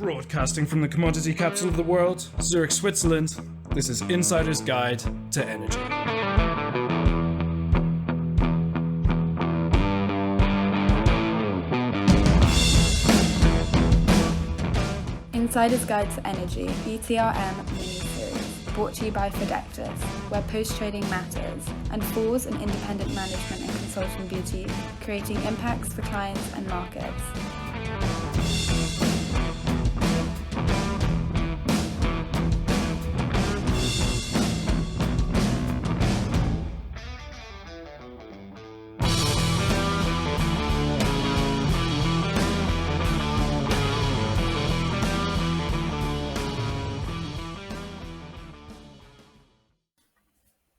Broadcasting from the commodity capital of the world, Zurich, Switzerland, this is Insider's Guide to Energy. Insider's Guide to Energy, ETRM mini-series, brought to you by Fidectus, where post-trading matters, and Falls and independent management and consulting boutique, creating impacts for clients and markets.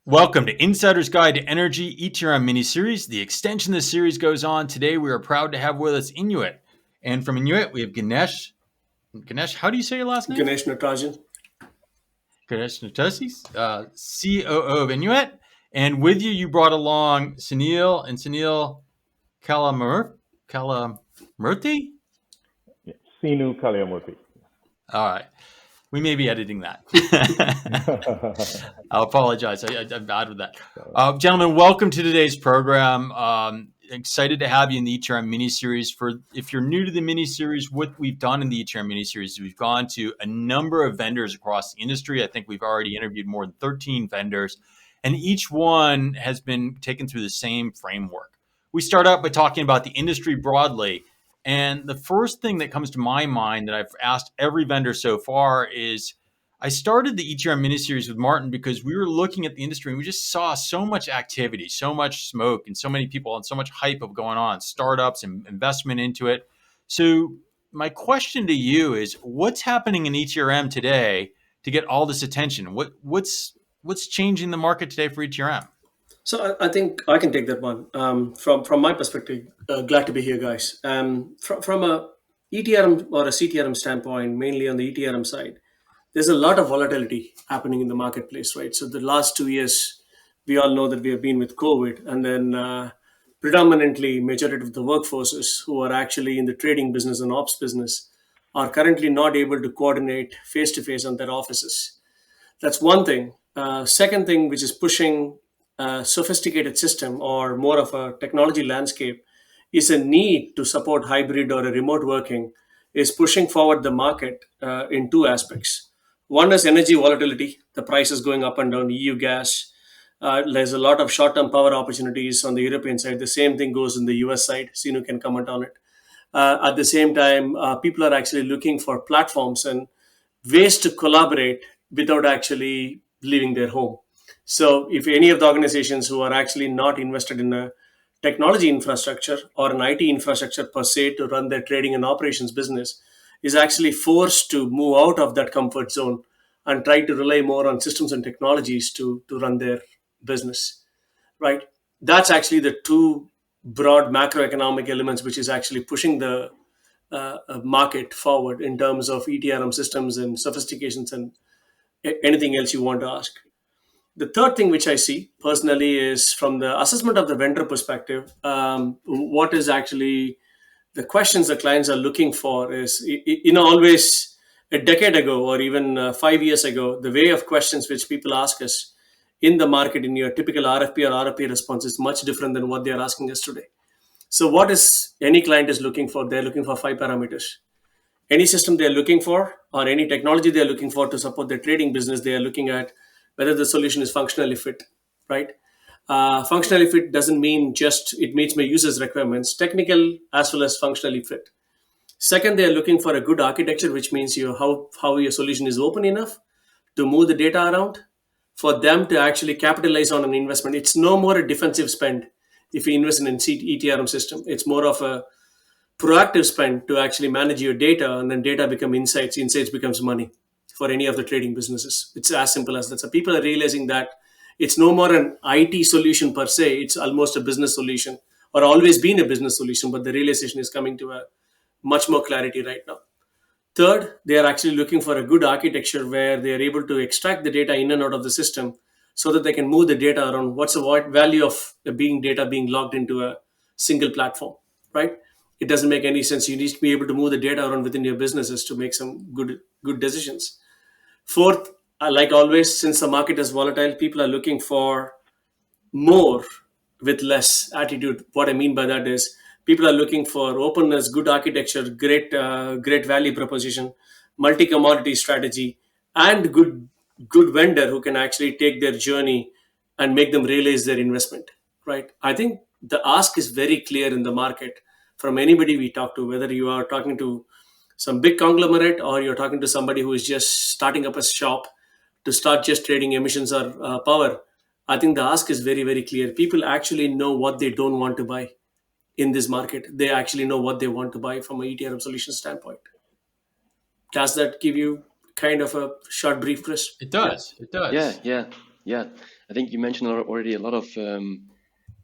Welcome to Insider's Guide to Energy ETRM mini-series. The extension of the series goes on. Today we are proud to have with us Inuit. And from Inuit we have Ganesh. Ganesh, how do you say your last name? Ganesh Natarajan. Ganesh Natarajan, COO of Inuit. And with you, you brought along Seenu and Kaliamurthy? Seenu Kaliamurthy. All right. We may be editing that. I'll apologize. I'm bad with that. Gentlemen, welcome to today's program. Excited to have you in the ETRM mini-series. If you're new to the mini-series, what we've done in the ETRM mini-series is we've gone to a number of vendors across the industry. I think we've already interviewed more than 13 vendors, and each one has been taken through the same framework. We start out by talking about the industry broadly. And the first thing that comes to my mind that I've asked every vendor so far is, I started the ETRM mini-series with Martin because we were looking at the industry and we just saw so much activity, so much smoke, and so many people and so much hype of going on, startups and investment into it. So my question to you is, what's happening in ETRM today to get all this attention? What's changing the market today for ETRM? So I think I can take that one. From my perspective, glad to be here, guys. From a ETRM or a CTRM standpoint, mainly on the ETRM side, there's a lot of volatility happening in the marketplace, right? So the last 2 years, we all know that we have been with COVID, and then predominantly majority of the workforces who are actually in the trading business and ops business are currently not able to coordinate face-to-face on their offices. That's one thing. Second thing, which is pushing a sophisticated system or more of a technology landscape, is a need to support hybrid or a remote working, is pushing forward the market in two aspects. One is energy volatility, the prices going up and down, EU gas. There's a lot of short-term power opportunities on the European side. The same thing goes in the US side. Seenu can comment on it. At the same time, people are actually looking for platforms and ways to collaborate without actually leaving their home. So if any of the organizations who are actually not invested in a technology infrastructure or an IT infrastructure per se to run their trading and operations business is actually forced to move out of that comfort zone and try to rely more on systems and technologies to run their business, right? That's actually the two broad macroeconomic elements which is actually pushing the market forward in terms of ETRM systems and sophistications and anything else you want to ask. The third thing which I see personally is from the assessment of the vendor perspective, what is actually the questions the clients are looking for is, always a decade ago or even 5 years ago, the way of questions which people ask us in the market in your typical RFP or RFP response is much different than what they are asking us today. So what is any client is looking for? They're looking for 5 parameters. Any system they're looking for or any technology they're looking for to support their trading business, they are looking at whether the solution is functionally fit, right? Functionally fit doesn't mean just it meets my user's requirements, technical as well as functionally fit. Second, they're looking for a good architecture, which means how your solution is open enough to move the data around for them to actually capitalize on an investment. It's no more a defensive spend if you invest in an ETRM system. It's more of a proactive spend to actually manage your data, and then data become insights. Insights becomes money for any of the trading businesses. It's as simple as that. So people are realizing that it's no more an IT solution per se. It's almost a business solution, or always been a business solution, but the realization is coming to a much more clarity right now. Third, they are actually looking for a good architecture where they are able to extract the data in and out of the system so that they can move the data around. What's the value of the data being logged into a single platform, right? it doesn't make any sense. You need to be able to move the data around within your businesses to make some good decisions. Fourth, like always, since the market is volatile, people are looking for more with less attitude. What I mean by that is people are looking for openness, good architecture, great value proposition, multi commodity strategy, and good vendor who can actually take their journey and make them realize their investment. Right? I think the ask is very clear in the market from anybody we talk to, whether you are talking to some big conglomerate or you're talking to somebody who is just starting up a shop to start just trading emissions or power. I think the ask is very, very clear. People actually know what they don't want to buy in this market. They actually know what they want to buy from a ETRM solution standpoint. Does that give you kind of a short brief, Chris? It does. It does. Yeah. I think you mentioned already a lot of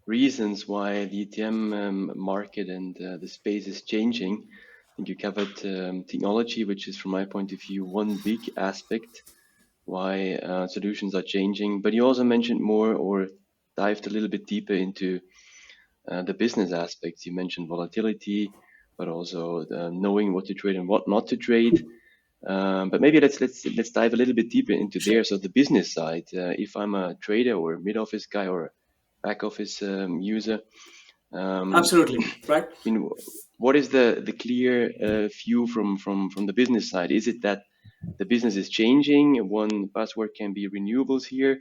reasons why the ETM market and the space is changing. I think you covered technology, which is, from my point of view, one big aspect why solutions are changing. But you also mentioned more, or dived a little bit deeper into the business aspects. You mentioned volatility, but also knowing what to trade and what not to trade. But maybe let's dive a little bit deeper into there. So the business side, if I'm a trader or a mid office guy or a back office user, Absolutely, right? What is the clear view from the business side? Is it that the business is changing? One buzzword can be renewables here,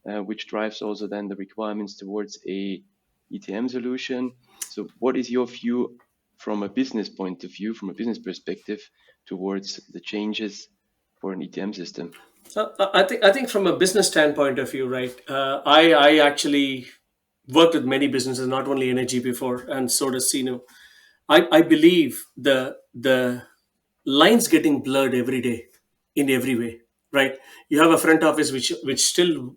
which drives also then the requirements towards a ETM solution. So what is your view from a business point of view, from a business perspective, towards the changes for an ETM system? I think from a business standpoint of view, right? I actually worked with many businesses, not only energy before, and so does Seenu. I believe the lines getting blurred every day in every way, right? You have a front office which still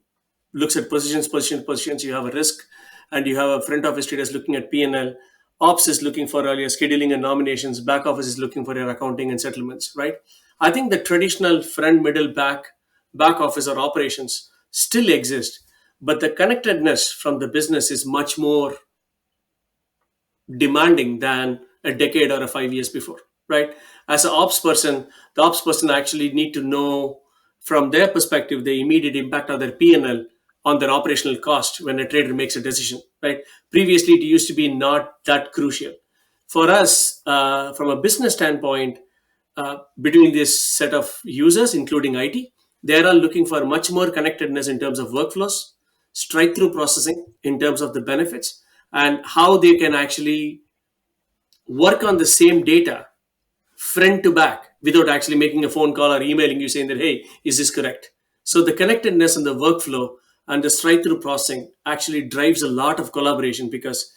looks at positions. You have a risk, and you have a front office traders looking at P&L. Ops is looking for your scheduling and nominations. Back office is looking for your accounting and settlements, right? I think the traditional front, middle, back office or operations still exist, but the connectedness from the business is much more demanding than a decade or a 5 years before, right? As an ops person, the ops person actually need to know from their perspective the immediate impact of their P&L on their operational cost when a trader makes a decision, right? Previously, it used to be not that crucial. For us, from a business standpoint, between this set of users, including IT, they are all looking for much more connectedness in terms of workflows, straight through processing in terms of the benefits, and how they can actually work on the same data front to back without actually making a phone call or emailing you saying that, hey, is this correct? So the connectedness and the workflow and the straight through processing actually drives a lot of collaboration, because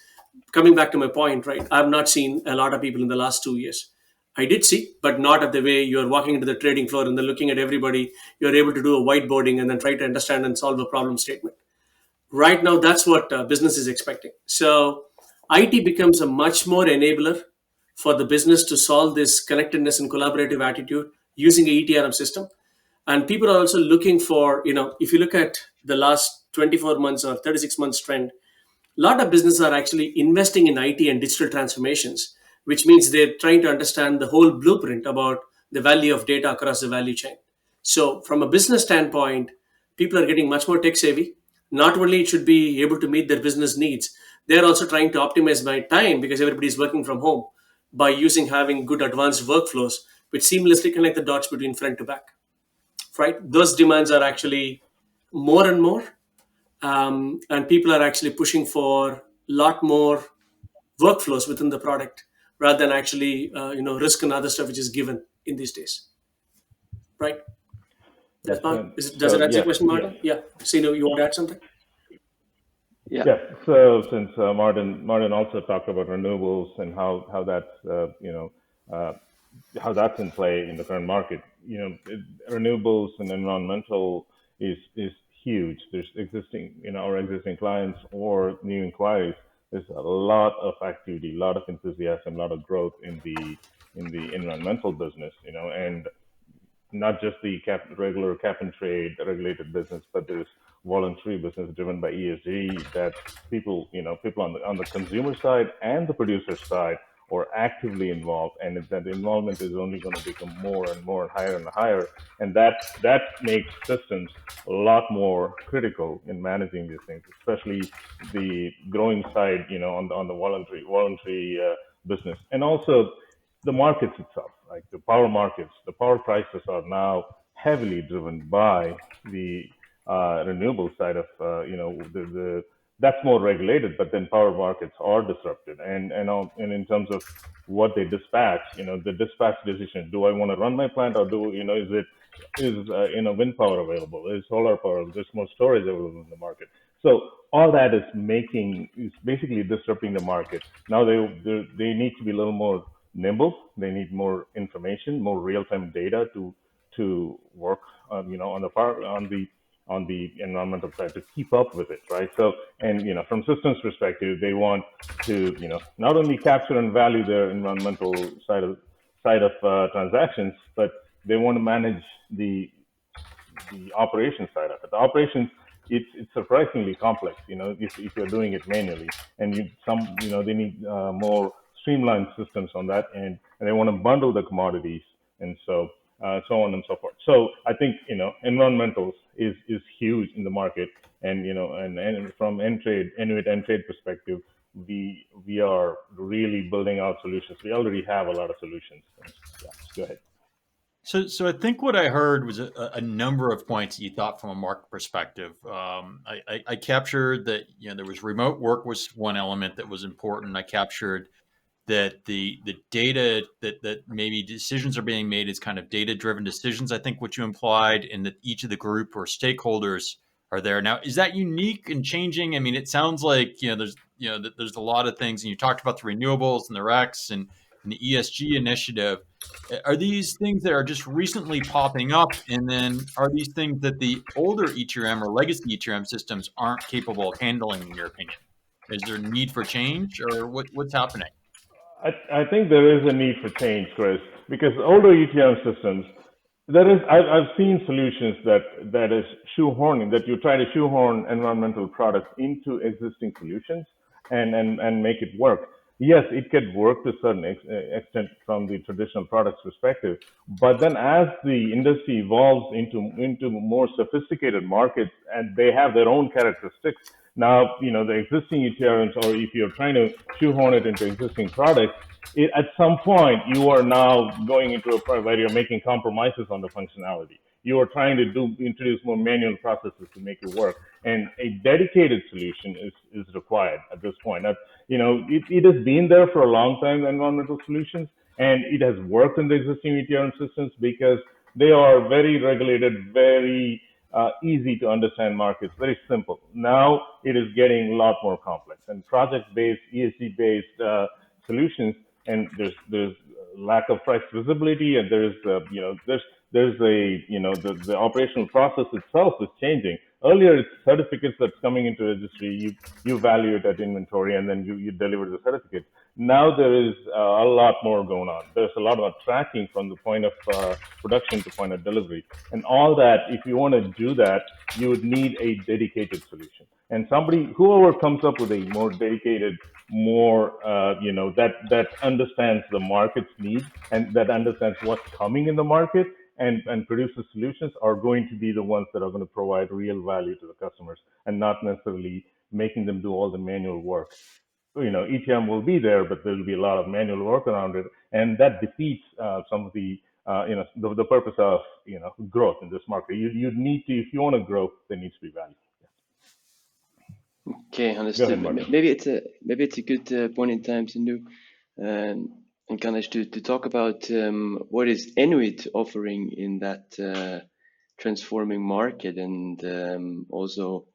coming back to my point, right, I've not seen a lot of people in the last 2 years. I did see, but not at the way you're walking into the trading floor and then looking at everybody. You're able to do a whiteboarding and then try to understand and solve a problem statement. Right now, that's what business is expecting. So IT becomes a much more enabler for the business to solve this connectedness and collaborative attitude using a ETRM system. And people are also looking for, if you look at the last 24 months or 36 months trend, a lot of businesses are actually investing in IT and digital transformations, which means they're trying to understand the whole blueprint about the value of data across the value chain. So from a business standpoint, people are getting much more tech savvy. Not only it should be able to meet their business needs, they're also trying to optimize my time because everybody's working from home by having good advanced workflows which seamlessly connect the dots between front to back. Right? Those demands are actually more and more, and people are actually pushing for a lot more workflows within the product rather than actually risk and other stuff which is given in these days. Right? Yes, Does it answer your yeah, question, Martin? Yeah. Seenu, you want to add something? Yeah. yeah. So since Martin also talked about renewables and how that's how that's in play in the current market, renewables and environmental is huge. There's our existing clients or new inquiries. There's a lot of activity, a lot of enthusiasm, a lot of growth in the environmental business, and not just the regular cap and trade regulated business, but there's voluntary business driven by ESG that people on the consumer side and the producer side or actively involved, and that involvement is only going to become more and more and higher, and that makes systems a lot more critical in managing these things, especially the growing side, on the voluntary business, and also the markets itself, like the power markets. The power prices are now heavily driven by the renewable side of the that's more regulated, but then power markets are disrupted, and in terms of what they dispatch, the dispatch decision: do I want to run my plant, or is wind power available? Is solar power? There's more storage available in the market. So all that is basically disrupting the market. Now they need to be a little more nimble. They need more information, more real-time data to work on the environmental side to keep up with it, right? So, and from systems perspective, they want to not only capture and value their environmental side of transactions, but they want to manage the operations side of it. The operations, it's surprisingly complex, if you're doing it manually, and they need more streamlined systems on that end, and they want to bundle the commodities, and so on and so forth. So I think environmentals is huge in the market, and and from Enuit Entrade perspective, we are really building out solutions. We already have a lot of solutions. Yeah, go ahead. So I think what I heard was a number of points that you thought from a market perspective. I captured that there was remote work was one element that was important. I captured that the data that maybe decisions are being made is kind of data-driven decisions. I think what you implied, and that each of the group or stakeholders are there. Now, is that unique and changing? I mean, it sounds like there's a lot of things, and you talked about the renewables and the RECs and the ESG initiative. Are these things that are just recently popping up, and then are these things that the older ETRM or legacy ETRM systems aren't capable of handling, in your opinion? Is there a need for change, or what's happening? I think there is a need for change, Chris, because older ETRM systems, I've seen solutions that is shoehorning, that you try to shoehorn environmental products into existing solutions and make it work. Yes, it could work to a certain extent from the traditional products perspective, but then as the industry evolves into more sophisticated markets, and they have their own characteristics. Now, the existing ETRMs, or if you're trying to shoehorn it into existing products, at some point you are now going into a point where you're making compromises on the functionality. You are trying to introduce more manual processes to make it work, and a dedicated solution is required at this point. It has been there for a long time, environmental solutions, and it has worked in the existing ETRM systems because they are very regulated, very easy to understand markets, very simple. Now it is getting a lot more complex, and project-based, ESG-based solutions, and there's lack of price visibility, and there's the operational process itself is changing. Earlier, it's certificates that's coming into registry. You value it at inventory, and then you deliver the certificate. Now there is a lot more going on. There's a lot of tracking from the point of production to point of delivery, and all that. If you want to do that, you would need a dedicated solution. And whoever comes up with a more dedicated, more that understands the market's needs and that understands what's coming in the market, and produces solutions, are going to be the ones that are going to provide real value to the customers, and not necessarily making them do all the manual work. ETRM will be there, but there will be a lot of manual work around it, and that defeats some of the the purpose of growth in this market. You need to, if you want to grow, there needs to be value. Okay, understood. Ahead, maybe it's a good point in time, Seenu, and Ganesh, to talk about what is Enuit offering in that transforming market, and also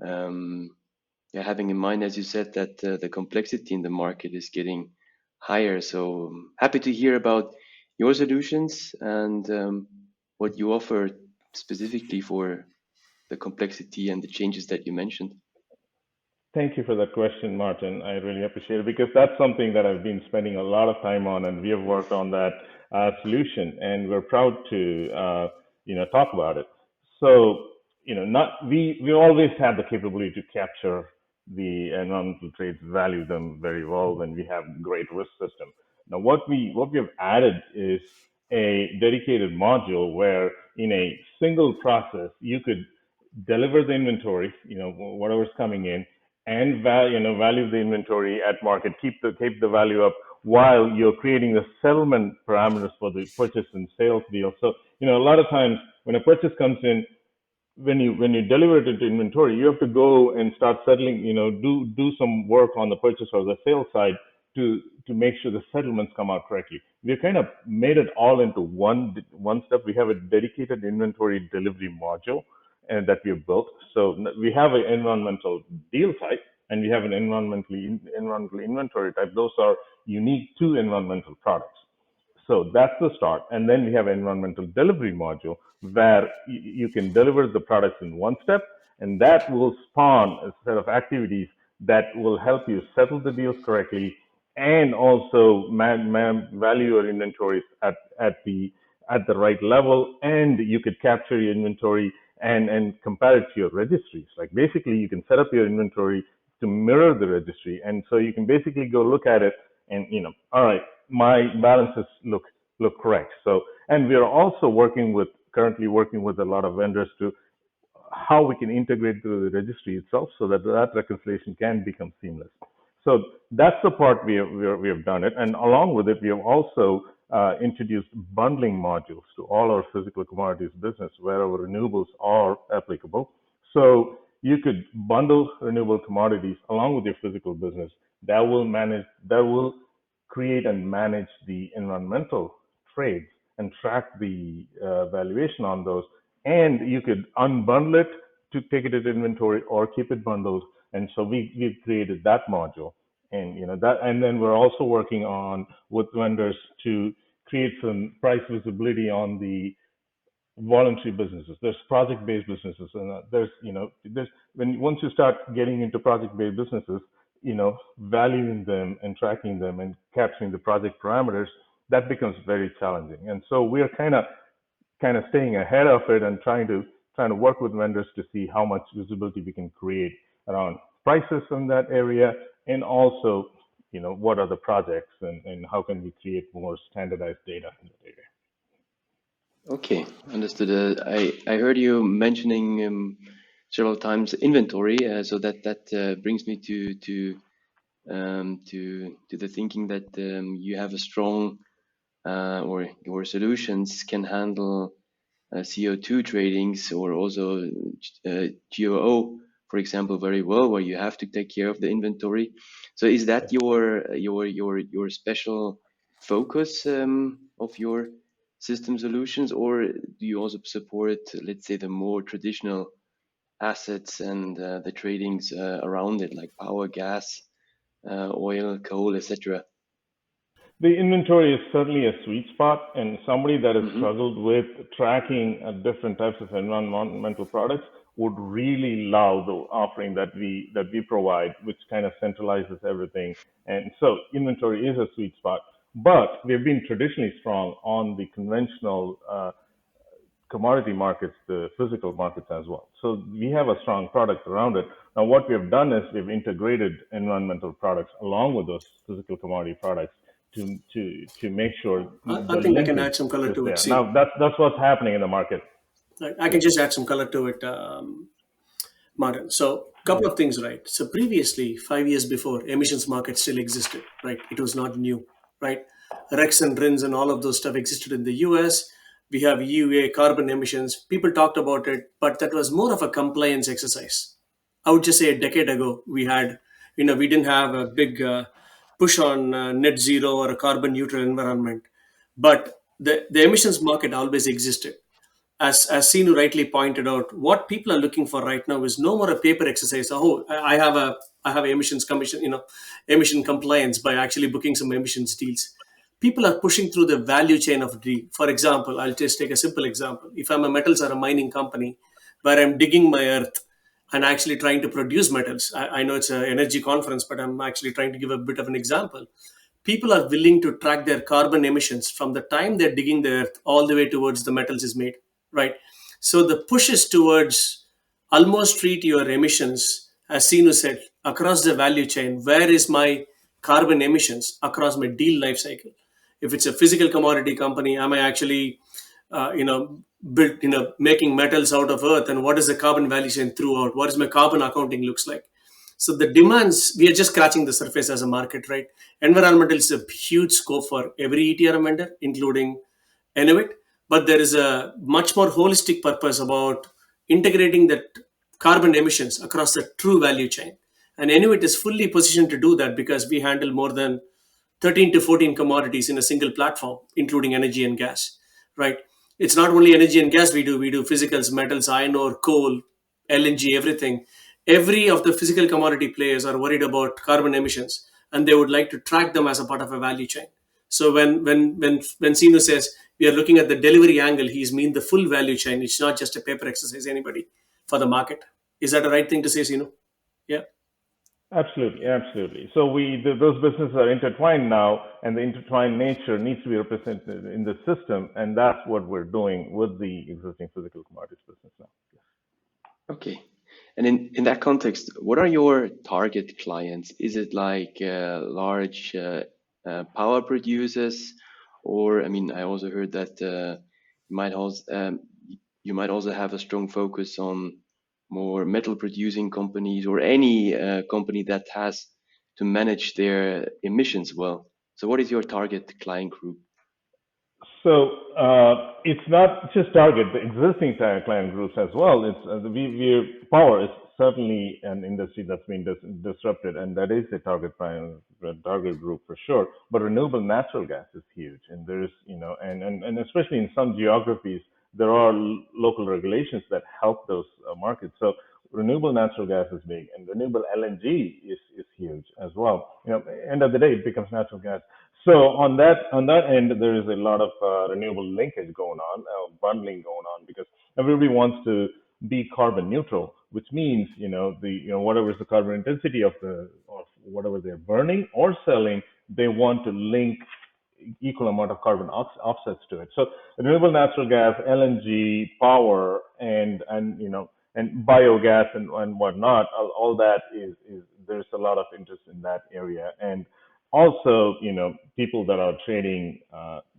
having in mind, as you said, that the complexity in the market is getting higher. So happy to hear about your solutions and what you offer specifically for the complexity and the changes that you mentioned. Thank you for that question, Martin. I really appreciate it, because that's something that I've been spending a lot of time on, and we have worked on that solution, and we're proud to talk about it. So we always had the capability to capture the environmental trades value them very well, and we have great risk system. Now, what we have added is a dedicated module where in a single process you could deliver the inventory, whatever's coming in, and value the inventory at market, keep the value up while you're creating the settlement parameters for the purchase and sales deal. So a lot of times when a purchase comes in, when you deliver it into inventory, you have to go and start settling, do some work on the purchase or the sales side to make sure the settlements come out correctly. We've kind of made it all into one step. We have a dedicated inventory delivery module and that we have built. So we have an environmental deal type and we have an environmental inventory type. Those are unique to environmental products. So that's the start. And then we have an environmental delivery module where you can deliver the products in one step, and that will spawn a set of activities that will help you settle the deals correctly and also value your inventories at the right level. And you could capture your inventory and compare it to your registries. Like basically you can set up your inventory to mirror the registry. And so you can basically go look at it and, all right, my balances look correct. So, and we are also currently working with a lot of vendors to how we can integrate to the registry itself so that reconciliation can become seamless. So that's the part we have done it. And along with it, we have also introduced bundling modules to all our physical commodities business wherever renewables are applicable. So you could bundle renewable commodities along with your physical business that will create and manage the environmental trades and track the valuation on those. And you could unbundle it to take it as inventory or keep it bundled. And so we've created that module. And and then we're also working on with vendors to create some price visibility on the voluntary businesses. There's project-based businesses, and once you start getting into project-based businesses, valuing them and tracking them and capturing the project parameters, that becomes very challenging. And so we are kind of staying ahead of it and trying to work with vendors to see how much visibility we can create around prices in that area, and also, what are the projects and how can we create more standardized data in that area. Okay, understood. I heard you mentioning several times inventory, so that brings me to the thinking that you have a strong or your solutions can handle CO2 tradings or also GOO, for example, very well, where you have to take care of the inventory. So is that your special focus of your system solutions, or do you also support, let's say, the more traditional assets and the tradings around it, like power, gas, oil, coal, etc.? The inventory is certainly a sweet spot, and somebody that has struggled with tracking different types of environmental products would really love the offering that we provide, which kind of centralizes everything. And so inventory is a sweet spot, but we've been traditionally strong on the conventional commodity markets, the physical markets as well. So we have a strong product around it. Now, what we have done is we've integrated environmental products along with those physical commodity products to make sure. I think I can add some color to it. Now, that's what's happening in the market. I can just add some color to it, Martin. So a couple of things, right? So previously, 5 years before, emissions market still existed, right? It was not new, right? RECs and RINs and all of those stuff existed in the US. We have EUA, carbon emissions. People talked about it, but that was more of a compliance exercise. I would just say a decade ago, we didn't have a big push on net zero or a carbon neutral environment, but the emissions market always existed. As Seenu rightly pointed out, what people are looking for right now is no more a paper exercise. Oh, I have emissions commission, emission compliance by actually booking some emissions deals. People are pushing through the value chain of deal. For example, I'll just take a simple example. If I'm a metals or a mining company where I'm digging my earth and actually trying to produce metals, I know it's an energy conference, but I'm actually trying to give a bit of an example. People are willing to track their carbon emissions from the time they're digging the earth all the way towards the metals is made. Right. So the push is towards almost treat your emissions as Seenu said, across the value chain, where is my carbon emissions across my deal life cycle? If it's a physical commodity company, am I actually, built, making metals out of earth, and what is the carbon value chain throughout? What is my carbon accounting looks like? So the demands, we are just scratching the surface as a market, right? Environmental is a huge scope for every ETRM vendor, including Enuit, but there is a much more holistic purpose about integrating that carbon emissions across the true value chain. And Enuit is fully positioned to do that because we handle more than 13 to 14 commodities in a single platform, including energy and gas, right? It's not only energy and gas we do physicals, metals, iron ore, coal, LNG, everything. Every of the physical commodity players are worried about carbon emissions, and they would like to track them as a part of a value chain. So when Seenu says we are looking at the delivery angle, he's mean the full value chain. It's not just a paper exercise, anybody, for the market. Is that the right thing to say, Seenu? Yeah. Absolutely, absolutely. So those businesses are intertwined now, and the intertwined nature needs to be represented in the system, and that's what we're doing with the existing physical commodities business now. Okay. And in that context, what are your target clients? Is it like large power producers, or I mean, I also heard that you might also have a strong focus on more metal producing companies or any company that has to manage their emissions well. So what is your target client group? So it's not just target the existing client groups as well. It's power is certainly an industry that's been disrupted, and that is a target group for sure. But renewable natural gas is huge, and there's and especially in some geographies there are local regulations that help those markets. So renewable natural gas is big, and renewable LNG is huge as well. End of the day, it becomes natural gas. So on that end, there is a lot of renewable linkage going on, bundling going on, because everybody wants to be carbon neutral, which means whatever is the carbon intensity of whatever they're burning or selling, they want to link equal amount of carbon offsets to it. So renewable natural gas, LNG, power, and biogas and whatnot, all that is there's a lot of interest in that area. And also, people that are trading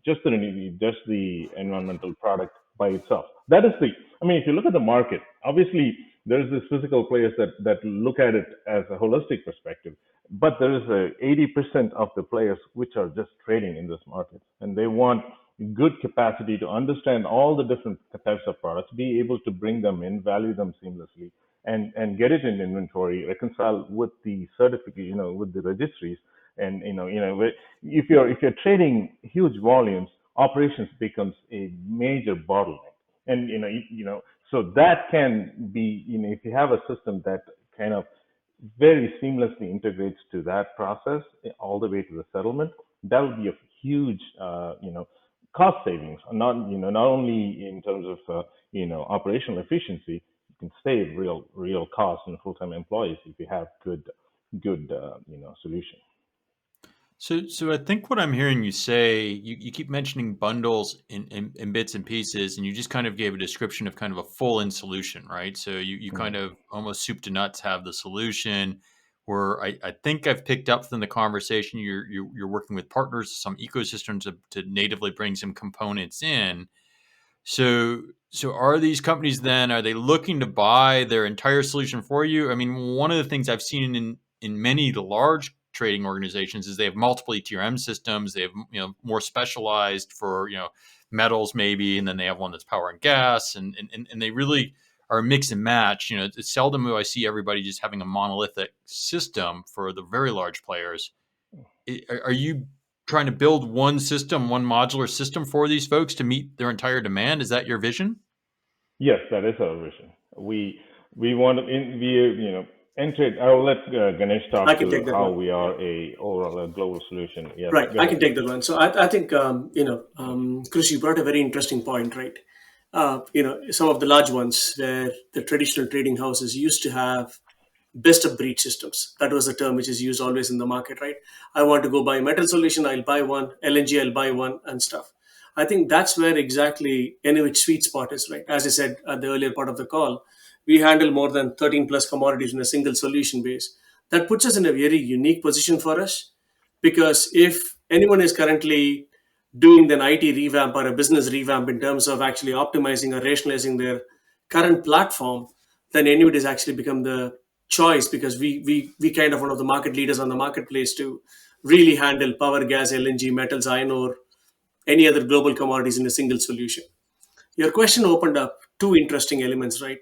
just the environmental product by itself. That is if you look at the market, obviously there's this physical players that look at it as a holistic perspective, but there is 80% of the players which are just trading in this market, and they want good capacity to understand all the different types of products, be able to bring them in, value them seamlessly, and get it in inventory, reconcile with the certificate, with the registries. And if you're trading huge volumes, operations becomes a major bottleneck. And so that can be, if you have a system that kind of very seamlessly integrates to that process all the way to the settlement, that would be a huge cost savings. Not only in terms of operational efficiency, you can save real costs and full-time employees if you have good solution. So I think what I'm hearing you say, you keep mentioning bundles in bits and pieces, and you just kind of gave a description of kind of a full-in solution, right? So you kind of almost soup to nuts have the solution, where I think I've picked up from the conversation you're working with partners, some ecosystems to natively bring some components in. So are these companies then, are they looking to buy their entire solution for you? I mean, one of the things I've seen in many of the large trading organizations is they have multiple ETRM systems. They have more specialized for metals maybe, and then they have one that's power and gas, and they really are a mix and match. It's seldom do I see everybody just having a monolithic system for the very large players. Are you trying to build one system, one modular system for these folks to meet their entire demand? Is that your vision? Yes, that is our vision. We want to Entrade. I will let Ganesh talk to how we are a global solution. Yes, right. I can take that one. So I think Chris, you brought a very interesting point, right? Some of the large ones where the traditional trading houses used to have best of breed systems. That was the term which is used always in the market, right? I want to go buy metal solution, I'll buy one. LNG, I'll buy one, and stuff. I think that's where exactly Enuit's sweet spot is, right? As I said at the earlier part of the call, We handle more than 13 plus commodities in a single solution base. That puts us in a very unique position for us, because if anyone is currently doing an IT revamp or a business revamp in terms of actually optimizing or rationalizing their current platform, then Enuit has actually become the choice, because we kind of one of the market leaders on the marketplace to really handle power, gas, LNG, metals, iron ore, any other global commodities in a single solution. Your question opened up two interesting elements, right?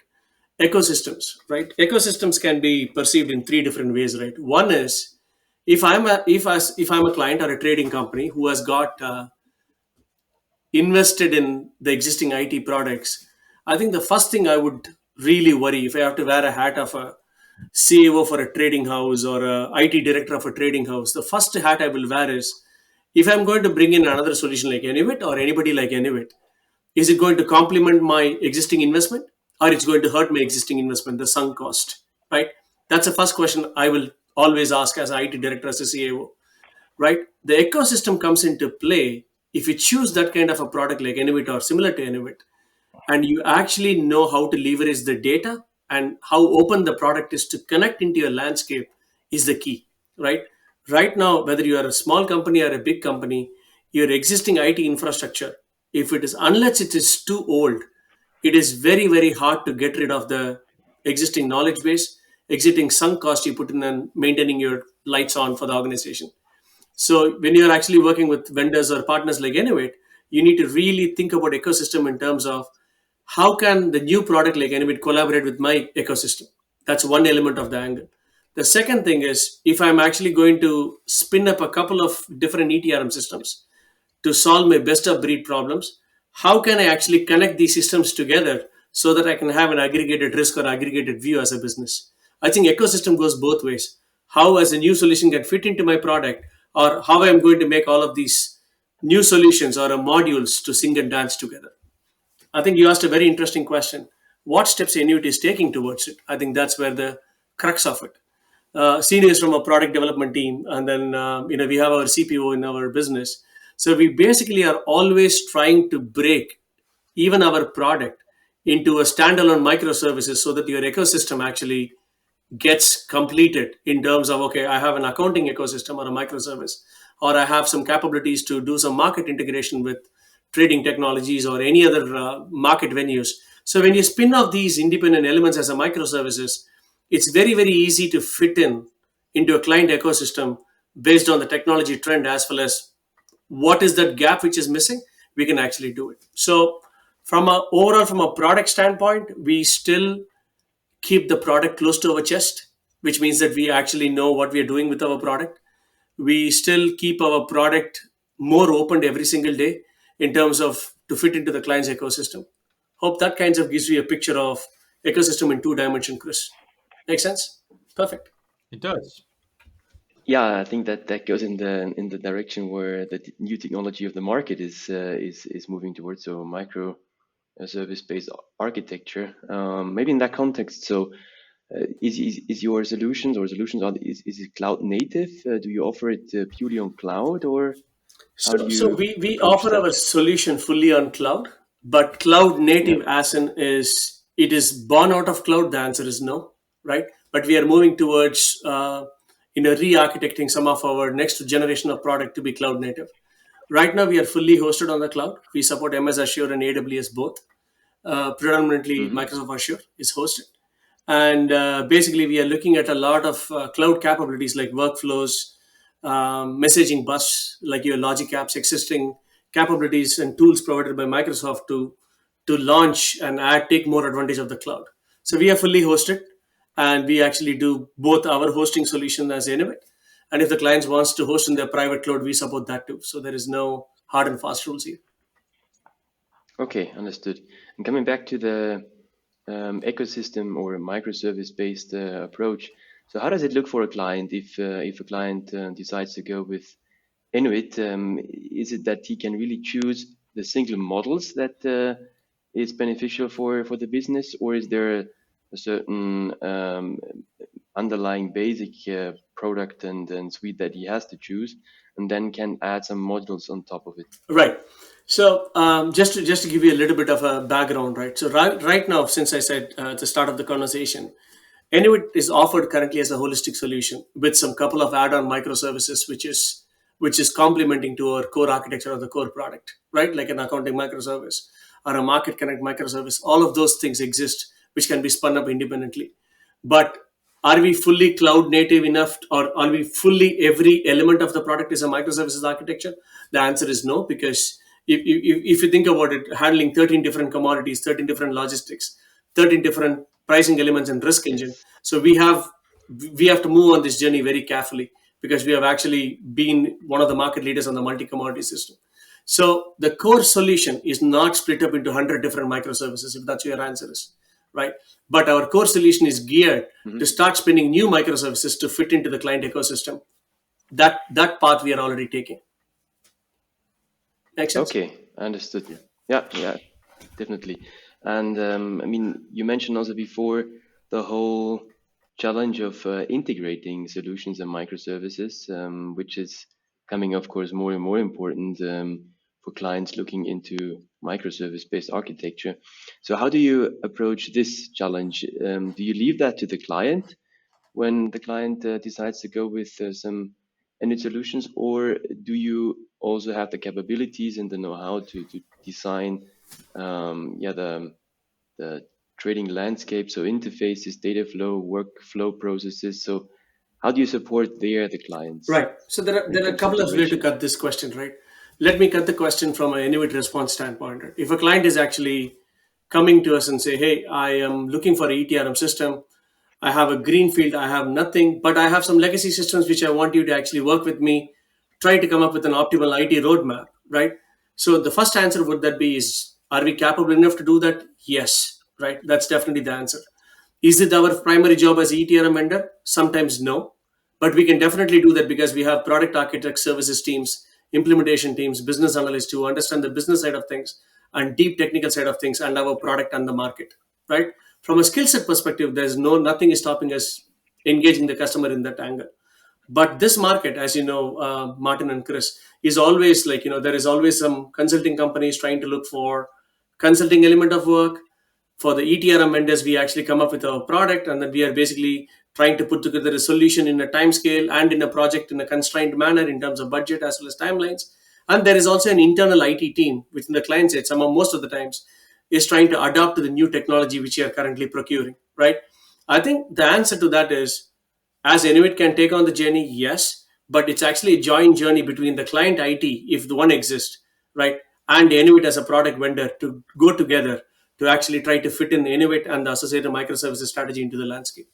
Ecosystems, right? Ecosystems can be perceived in three different ways, right? One is, if I'm a client or a trading company who has got invested in the existing IT products, I think the first thing I would really worry, if I have to wear a hat of a CEO for a trading house or a IT director of a trading house, the first hat I will wear is, if I'm going to bring in another solution like Enuit or anybody like Enuit, is it going to complement my existing investment, or it's going to hurt my existing investment, the sunk cost, right? That's the first question I will always ask as an IT director, as a CAO, right? The ecosystem comes into play if you choose that kind of a product like Enuit or similar to Enuit, and you actually know how to leverage the data and how open the product is to connect into your landscape is the key, right? Right now, whether you are a small company or a big company, your existing IT infrastructure, if it is, unless it is too old, it is very, very hard to get rid of the existing knowledge base, existing sunk cost you put in and maintaining your lights on for the organization. So when you're actually working with vendors or partners like Innovate, you need to really think about ecosystem in terms of how can the new product like Innovate collaborate with my ecosystem. That's one element of the angle. The second thing is, if I'm actually going to spin up a couple of different ETRM systems to solve my best of breed problems, how can I actually connect these systems together so that I can have an aggregated risk or aggregated view as a business? I think ecosystem goes both ways. How as a new solution can fit into my product, or how I'm going to make all of these new solutions or modules to sing and dance together. I think you asked a very interesting question. What steps Inuit is taking towards it? I think that's where the crux of it. Seenu is from a product development team, and then we have our CPO in our business. So we basically are always trying to break even our product into a standalone microservices so that your ecosystem actually gets completed in terms of, okay, I have an accounting ecosystem or a microservice, or I have some capabilities to do some market integration with trading technologies or any other market venues. So when you spin off these independent elements as a microservices, it's very, very easy to fit in into a client ecosystem based on the technology trend, as well as what is that gap which is missing. We can actually do it. So from a product standpoint, we still keep the product close to our chest, which means that we actually know what we are doing with our product. We still keep our product more open every single day in terms of to fit into the client's ecosystem. Hope that kind of gives you a picture of ecosystem in two dimension, Chris. Make sense? Perfect. It does. Yeah, I think that goes in the direction where the new technology of the market is moving towards, so microservice-based architecture. Maybe in that context, so is your solutions or solutions is it cloud native? Do you offer it purely on cloud, or how do So you we approach offer that? our solution fully on cloud, but cloud Yeah. native as in is it is born out of cloud? The answer is no, right? But we are moving towards re-architecting some of our next generation of product to be cloud native. Right now, we are fully hosted on the cloud. We support MS Azure and AWS both. Predominantly, Hmm. Microsoft Azure is hosted. And basically, we are looking at a lot of cloud capabilities like workflows, messaging bus, like your logic apps, existing capabilities and tools provided by Microsoft to launch and take more advantage of the cloud. So we are fully hosted, and we actually do both our hosting solution as Innovate. And if the clients wants to host in their private cloud, we support that too. So there is no hard and fast rules here. Okay, understood. And coming back to the ecosystem or microservice-based approach, so how does it look for a client if a client decides to go with Inuit? Is it that he can really choose the single models that is beneficial for the business, or is there a certain underlying basic product and suite that he has to choose? and then can add some modules on top of it. Right. So just to give you a little bit of a background, right? So right now, since I said at the start of the conversation, Enuit is offered currently as a holistic solution with some couple of add-on microservices, which is complementing to our core architecture of the core product, right? Like an accounting microservice or a market connect microservice. All of those things exist, which can be spun up independently. But are we fully cloud native enough, or are we fully every element of the product is a microservices architecture? The answer is no, because if you think about it, handling 13 different commodities, 13 different logistics, 13 different pricing elements and risk engine. Yes. So we have to move on this journey very carefully, because we have actually been one of the market leaders on the multi-commodity system. So the core solution is not split up into 100 different microservices, if that's your answer is, right? But our core solution is geared to start spinning new microservices to fit into the client ecosystem. That path we are already taking. Makes sense? Okay, understood. Yeah, definitely. And I mean, you mentioned also before the whole challenge of integrating solutions and microservices, which is coming, of course, more and more important for clients looking into microservice-based architecture. So how do you approach this challenge? Do you leave that to the client when the client decides to go with some Enuit solutions, or do you also have the capabilities and the know-how to design the trading landscape, so interfaces, data flow, workflow processes? So how do you support the clients? Right. So there are a couple of ways to cut this question, right? Let me cut the question from an Inuit response standpoint. Right? If a client is actually coming to us and say, hey, I am looking for an ETRM system, I have a greenfield, I have nothing, but I have some legacy systems which I want you to actually work with me, try to come up with an optimal IT roadmap, right? So the first answer would that be is, are we capable enough to do that? Yes, right? That's definitely the answer. Is it our primary job as ETRM vendor? Sometimes no, but we can definitely do that because we have product architect services teams, implementation teams, business analysts who understand the business side of things and deep technical side of things and our product and the market, right? From a skill set perspective, nothing is stopping us engaging the customer in that angle. But this market, as you know, Martin and Chris, is always like, there is always some consulting companies trying to look for consulting element of work. For the ETRM vendors, we actually come up with our product, and then we are basically trying to put together a solution in a time scale and in a project in a constrained manner in terms of budget as well as timelines. And there is also an internal IT team within the client side, most of the times, is trying to adapt to the new technology which we are currently procuring, right? I think the answer to that is, as Enuit can take on the journey, yes, but it's actually a joint journey between the client IT, if the one exists, right, and Enuit as a product vendor to go together to actually try to fit in Enuit and the associated microservices strategy into the landscape,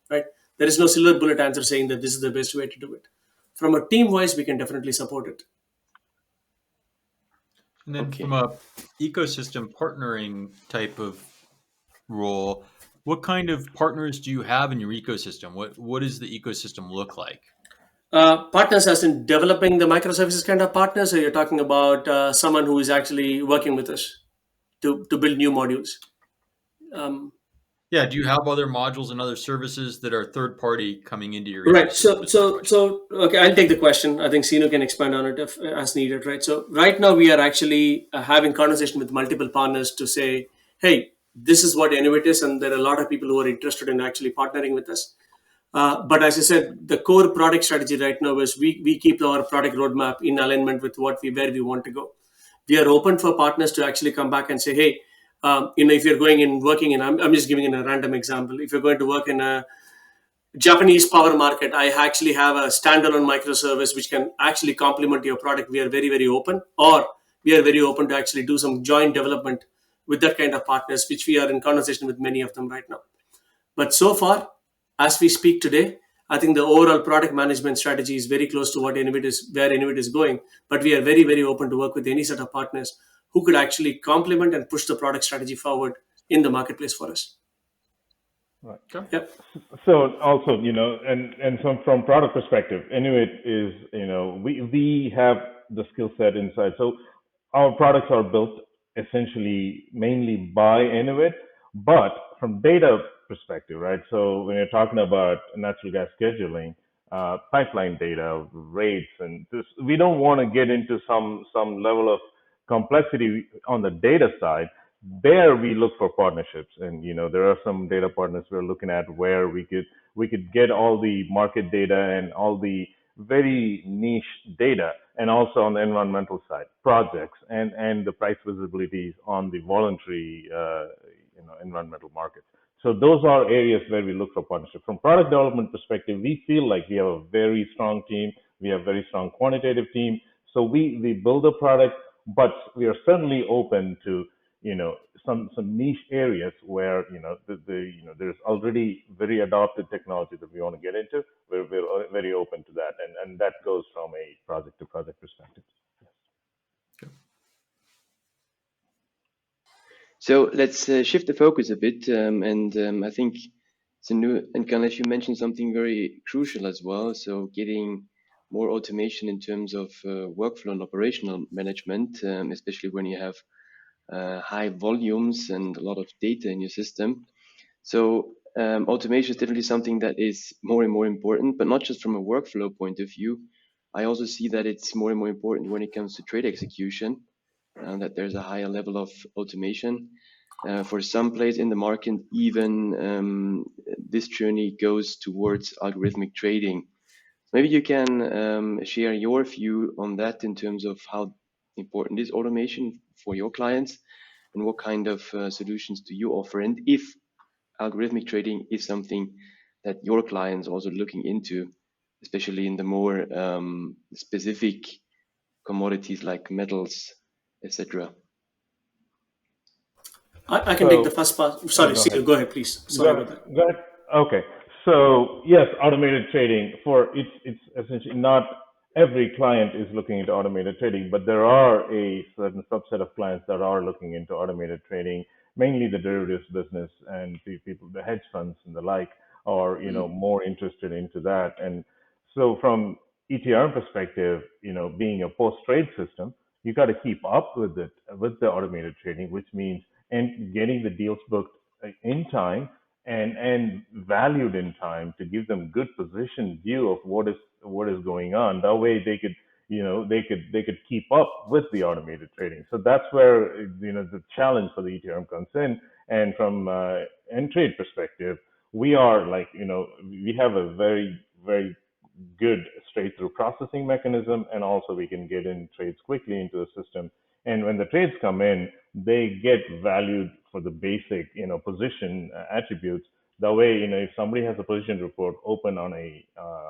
right? There is no silver bullet answer saying that this is the best way to do it. From a team wise, we can definitely support it. And then Okay. from a ecosystem partnering type of role, what kind of partners do you have in your ecosystem? What does the ecosystem look like? Partners as in developing the microservices kind of partners, or you're talking about someone who is actually working with us to build new modules? Yeah, do you have other modules and other services that are third party coming into your Right. ecosystem? So okay, I'll take the question. I think Seenu can expand on it as needed, right? So right now we are actually having conversation with multiple partners to say, hey, this is what Enuit is, and there are a lot of people who are interested in actually partnering with us. But as I said, the core product strategy right now is we keep our product roadmap in alignment with where we want to go. We are open for partners to actually come back and say, hey, if you're going in working in, I'm just giving in a random example. If you're going to work in a Japanese power market, I actually have a standalone microservice which can actually complement your product. We are very, very open, or we are very open to actually do some joint development with that kind of partners, which we are in conversation with many of them right now. But so far, as we speak today, I think the overall product management strategy is very close to where Enuit is going. But we are very, very open to work with any set of partners who could actually complement and push the product strategy forward in the marketplace for us. Right. Okay. Yep. So also, and so from product perspective, Inuit is, we have the skill set inside. So our products are built essentially mainly by Inuit, but from data perspective, right? So when you're talking about natural gas scheduling, pipeline data, rates, and this. We don't want to get into some level of complexity on the data side. There we look for partnerships, and there are some data partners we're looking at where we could get all the market data and all the very niche data, and also on the environmental side, projects and the price visibilities on the voluntary environmental markets. So those are areas where we look for partnership. From product development perspective, we feel like we have a very strong team. We have a very strong quantitative team. So we build a product, but we are certainly open to some niche areas where there's already very adopted technology that we want to get into. We're very open to that, and that goes from a project to project perspective. So let's shift the focus a bit, and I think Seenu and Ganesh, you mentioned something very crucial as well. So getting more automation in terms of workflow and operational management, especially when you have high volumes and a lot of data in your system. So automation is definitely something that is more and more important, but not just from a workflow point of view. I also see that it's more and more important when it comes to trade execution, that there's a higher level of automation. For some players in the market, even this journey goes towards algorithmic trading. Maybe you can share your view on that in terms of how important is automation for your clients, and what kind of solutions do you offer, and if algorithmic trading is something that your clients are also looking into, especially in the more specific commodities like metals, etc. I can take the first part. Sorry, Seenu, go ahead, please. Sorry about that. Go ahead. Okay. So yes, automated trading it's essentially not every client is looking into automated trading, but there are a certain subset of clients that are looking into automated trading, mainly the derivatives business, and the people, the hedge funds and the like, are more interested into that. And so from ETRM perspective, being a post-trade system, you got to keep up with it, with the automated trading, which means and getting the deals booked in time and valued in time to give them good position view of what is going on. That way they could they could keep up with the automated trading. So that's where the challenge for the ETRM comes in. And from Entrade perspective, we are we have a very good straight through processing mechanism, and also we can get in trades quickly into the system. And when the trades come in, they get valued for the basic position attributes. That way, if somebody has a position report open on a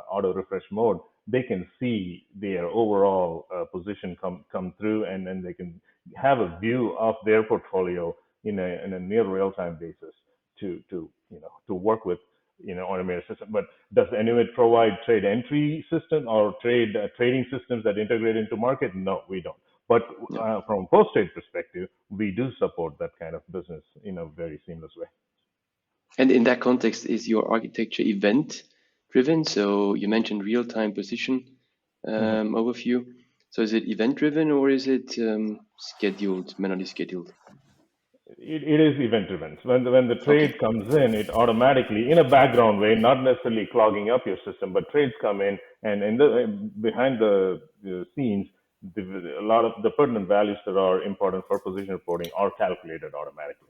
auto refresh mode, they can see their overall position come through, and then they can have a view of their portfolio in a near real time basis to work with automated system. But does Enuit provide trade entry system or trading systems that integrate into market? No, we don't. But from a post-trade perspective, we do support that kind of business in a very seamless way. And in that context, is your architecture event-driven? So you mentioned real-time position overview. So is it event-driven, or is it scheduled, manually scheduled? It is event-driven. When the trade comes in, it automatically, in a background way, not necessarily clogging up your system, but trades come in, and behind the scenes, a lot of the pertinent values that are important for position reporting are calculated automatically.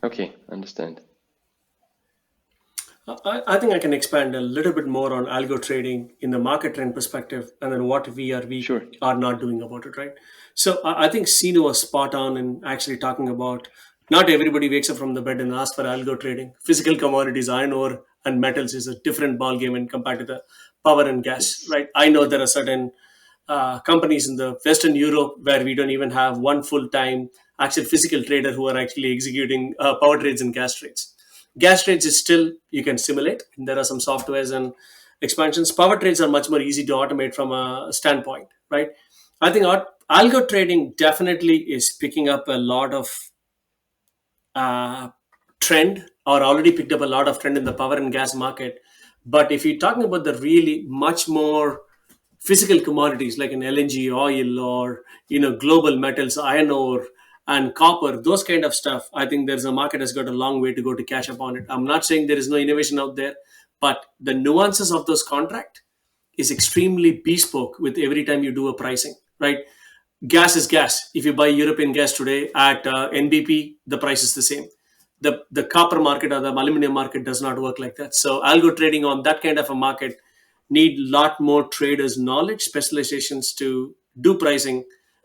Okay, understand. I think I can expand a little bit more on algo trading in the market trend perspective, and then what we are not doing about it, right? So I think Seenu was spot on in actually talking about not everybody wakes up from the bed and asks for algo trading. Physical commodities, iron ore and metals is a different ballgame when compared to the power and gas, right? I know there are certain companies in the Western Europe where we don't even have one full-time actual physical trader who are actually executing power trades and gas trades. Gas trades is still, you can simulate, and there are some softwares and expansions. Power trades are much more easy to automate from a standpoint, right? I think algo trading definitely is picking up a lot of trend, or already picked up a lot of trend in the power and gas market. But if you're talking about the really much more physical commodities like an LNG, oil, or global metals, iron ore and copper, those kind of stuff, I think there's a market has got a long way to go to catch up on it. I'm not saying there is no innovation out there. but the nuances of those contract is extremely bespoke with every time you do a pricing, right? Gas is gas. If you buy European gas today at NBP, the price is the same. The copper market or the aluminum market does not work like that. So algo trading on that kind of a market need lot more traders knowledge, specializations to do pricing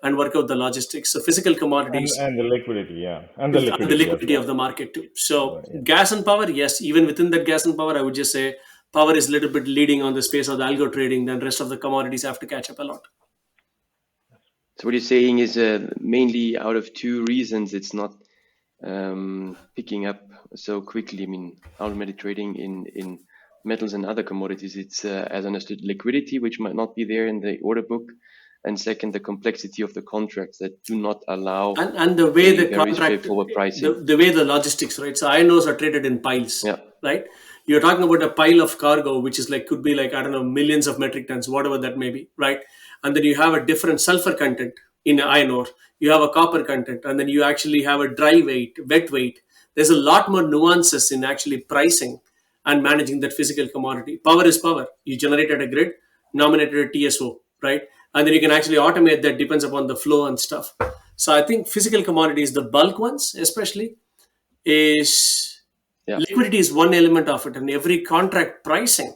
and work out the logistics. So physical commodities And the liquidity, yeah, and the and the liquidity as liquidity well. of the market too. So Yeah. gas and power, yes, even within that gas and power, I would just say power is a little bit leading on the space of the algo trading, then rest of the commodities have to catch up a lot. So what you're saying is mainly out of two reasons it's not picking up so quickly. I mean, automated trading in metals and other commodities, it's as understood liquidity, which might not be there in the order book, and second, the complexity of the contracts that do not allow And the way the very contract, straightforward pricing. the way the logistics, right? So iron ores are traded in piles, Yeah. right? You're talking about a pile of cargo, which is like, could be like, I don't know, millions of metric tons, whatever that may be, right? And then you have a different sulfur content in iron ore. You have a copper content, and then you actually have a dry weight, wet weight. There's a lot more nuances in actually pricing and managing that physical commodity. Power is power. You generated a grid, nominated a TSO, right? And then you can actually automate that, depends upon the flow and stuff. So I think physical commodities, the bulk ones especially, is liquidity is one element of it, and every contract pricing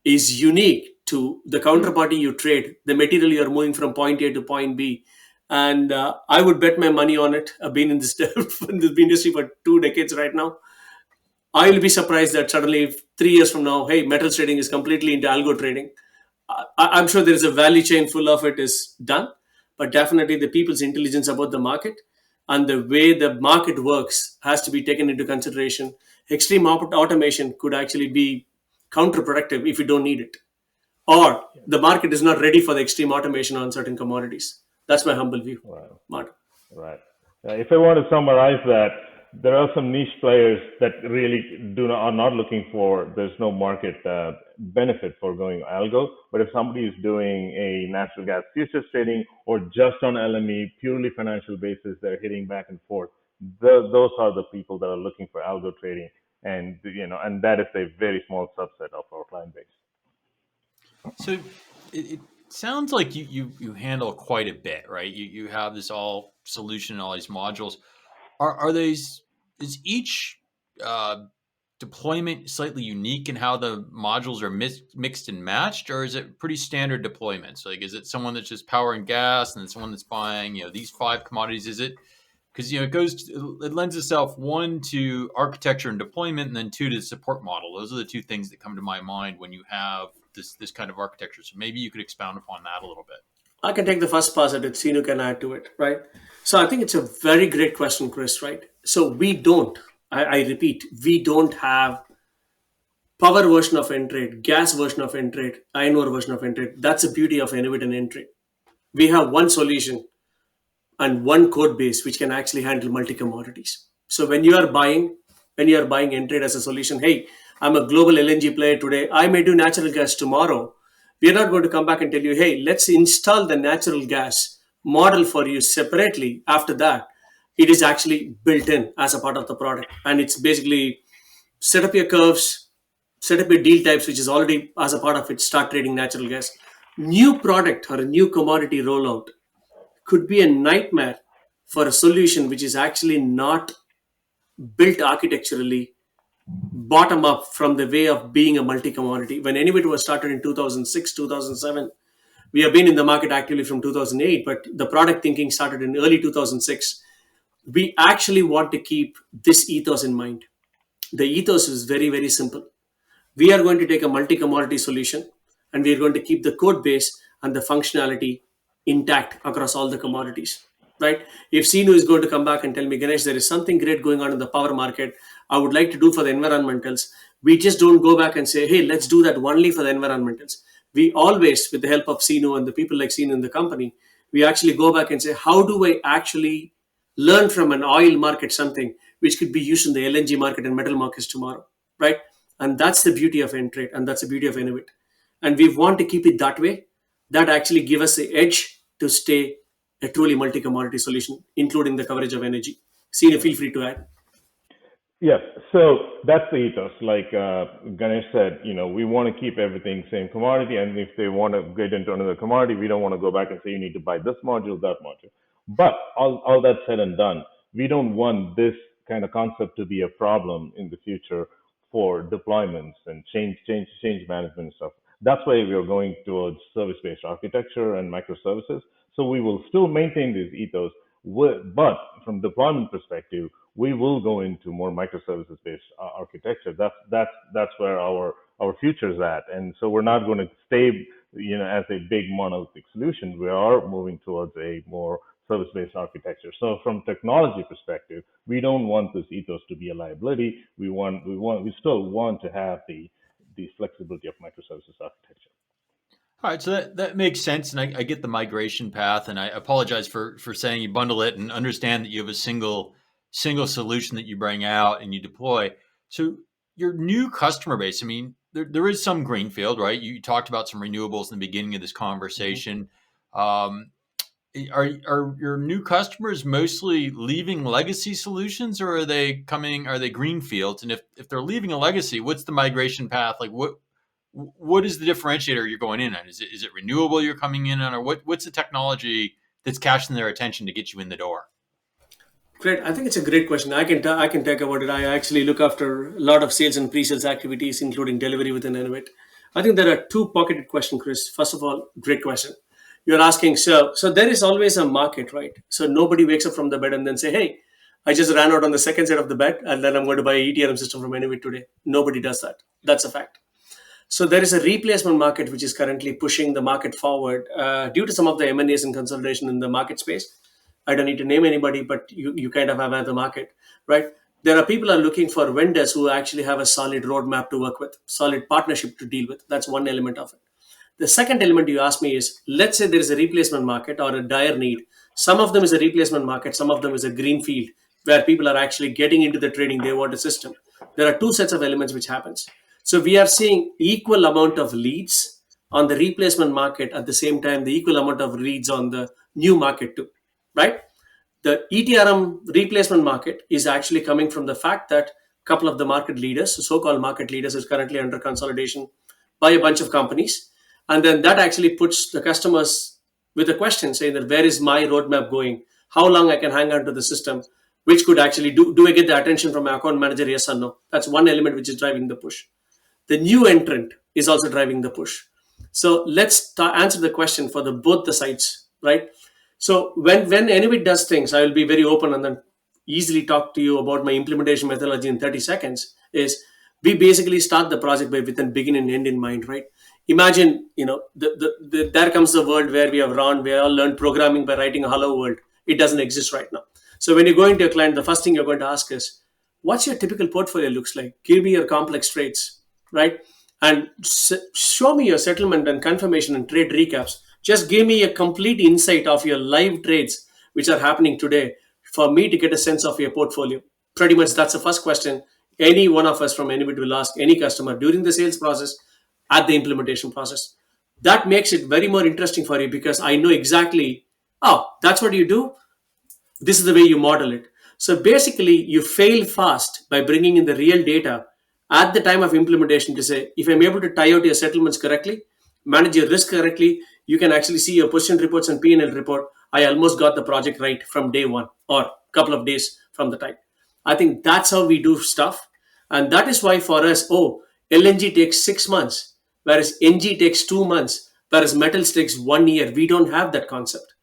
is unique to the counterparty you trade, the material you are moving from point A to point B. And I would bet my money on it. I've been in this, in this industry for 2 decades right now. I will be surprised that suddenly, if 3 years from now, hey, metals trading is completely into algo trading. I'm sure there is a value chain full of it is done, but definitely the people's intelligence about the market and the way the market works has to be taken into consideration. Extreme automation could actually be counterproductive if you don't need it, or the market is not ready for the extreme automation on certain commodities. That's my humble view, Martin. Right. If I want to summarize that, there are some niche players that really are not looking for. There's no market benefit for going algo. But if somebody is doing a natural gas futures trading or just on LME, purely financial basis, they're hitting back and forth. Those are the people that are looking for algo trading, and and that is a very small subset of our client base. So it sounds like you handle quite a bit, right? You have this all solution, all these modules. Are these, is each deployment slightly unique in how the modules are mixed and matched, or is it pretty standard deployments? Like, is it someone that's just power and gas, and then someone that's buying these 5 commodities? Is it because it lends itself, 1 to architecture and deployment, and then 2 to the support model. Those are the 2 things that come to my mind when you have this kind of architecture. So maybe you could expound upon that a little bit. I can take the first pass at it. Seenu can add to it, right? So I think it's a very great question, Chris, right? So we don't, I repeat, we don't have power version of Entrade, gas version of Entrade, iron ore version of Entrade. That's the beauty of Enuit and Entrade. We have one solution and one code base which can actually handle multi commodities. So when you are buying Entrade as a solution, hey, I'm a global LNG player today. I may do natural gas tomorrow. We are not going to come back and tell you, hey, let's install the natural gas model for you separately. After that, it is actually built in as a part of the product. And it's basically set up your curves, set up your deal types, which is already as a part of it, start trading natural gas. New product or a new commodity rollout could be a nightmare for a solution which is actually not built architecturally bottom up from the way of being a multi-commodity. When Enuit was started in 2006, 2007, we have been in the market actively from 2008, but the product thinking started in early 2006. We actually want to keep this ethos in mind. The ethos is very, very simple. We are going to take a multi-commodity solution and we are going to keep the code base and the functionality intact across all the commodities, right? If Seenu is going to come back and tell me, Ganesh, there is something great going on in the power market, I would like to do for the environmentals, we just don't go back and say, hey, let's do that only for the environmentals. We always, with the help of Seenu and the people like Seenu in the company, we actually go back and say, how do I actually learn from an oil market something which could be used in the LNG market and metal markets tomorrow, right? And that's the beauty of Entrade, and that's the beauty of Enuit. And we want to keep it that way. That actually give us the edge to stay a truly multi-commodity solution, including the coverage of energy. Seenu, feel free to add. Yes, so that's the ethos. Like Ganesh said, we want to keep everything same commodity, and if they want to get into another commodity, we don't want to go back and say you need to buy this module, that module. But all that said and done, we don't want this kind of concept to be a problem in the future for deployments and change management and stuff. That's why we are going towards service-based architecture and microservices. So we will still maintain these ethos, but from deployment perspective, we will go into more microservices-based architecture. That's where our future is at, and so we're not going to stay, as a big monolithic solution. We are moving towards a more service-based architecture. So from technology perspective, we don't want this ethos to be a liability. We still want to have the flexibility of microservices architecture. All right, so that makes sense, and I get the migration path, and I apologize for saying you bundle it, and understand that you have a single solution that you bring out and you deploy. So your new customer base, I mean, there is some greenfield, right? You talked about some renewables in the beginning of this conversation. Um, are your new customers mostly leaving legacy solutions, or are they greenfields? And if they're leaving a legacy, what's the migration path? Like what is the differentiator you're going in on? Is it renewable you're coming in on, or what's the technology that's catching their attention to get you in the door? Great. I think it's a great question. I can talk about it. I actually look after a lot of sales and pre-sales activities, including delivery within Enuit. I think there are two pocketed questions, Chris. First of all, great question. You're asking, so there is always a market, right? So nobody wakes up from the bed and then say, hey, I just ran out on the second side of the bed and then I'm going to buy an ETRM system from Enuit today. Nobody does that. That's a fact. So there is a replacement market which is currently pushing the market forward due to some of the M&As and consolidation in the market space. I don't need to name anybody, but you kind of have the market, right? There are people are looking for vendors who actually have a solid roadmap to work with, solid partnership to deal with. That's one element of it. The second element you asked me is, let's say there is a replacement market or a dire need. Some of them is a replacement market, some of them is a green field where people are actually getting into the trading. They want a system. There are two sets of elements which happens. So we are seeing equal amount of leads on the replacement market at the same time, the equal amount of leads on the new market too, right? The ETRM replacement market is actually coming from the fact that a couple of the market leaders, so-called market leaders, is currently under consolidation by a bunch of companies. And then that actually puts the customers with a question saying that where is my roadmap going? How long I can hang on to the system? Which could actually do I get the attention from my account manager? Yes or no? That's one element which is driving the push. The new entrant is also driving the push. So let's answer the question for both the sides, right? So when Enuit does things, I will be very open and then easily talk to you about my implementation methodology in 30 seconds. Is we basically start the project with an begin and end in mind, right? Imagine, there comes the world where we all learned programming by writing a hello world. It doesn't exist right now. So when you're going to a client, the first thing you're going to ask is, what's your typical portfolio looks like? Give me your complex trades, right? And show me your settlement and confirmation and trade recaps. Just give me a complete insight of your live trades which are happening today for me to get a sense of your portfolio. Pretty much that's the first question any one of us from anybody will ask any customer during the sales process, at the implementation process. That makes it very more interesting for you because I know exactly, oh, that's what you do. This is the way you model it. So basically, you fail fast by bringing in the real data at the time of implementation to say, if I'm able to tie out your settlements correctly, manage your risk correctly, you can actually see your position reports and P&L report. I almost got the project right from day one or a couple of days from the time. I think that's how we do stuff. And that is why for us, LNG takes 6 months, whereas NG takes 2 months, whereas metals takes 1 year. We don't have that concept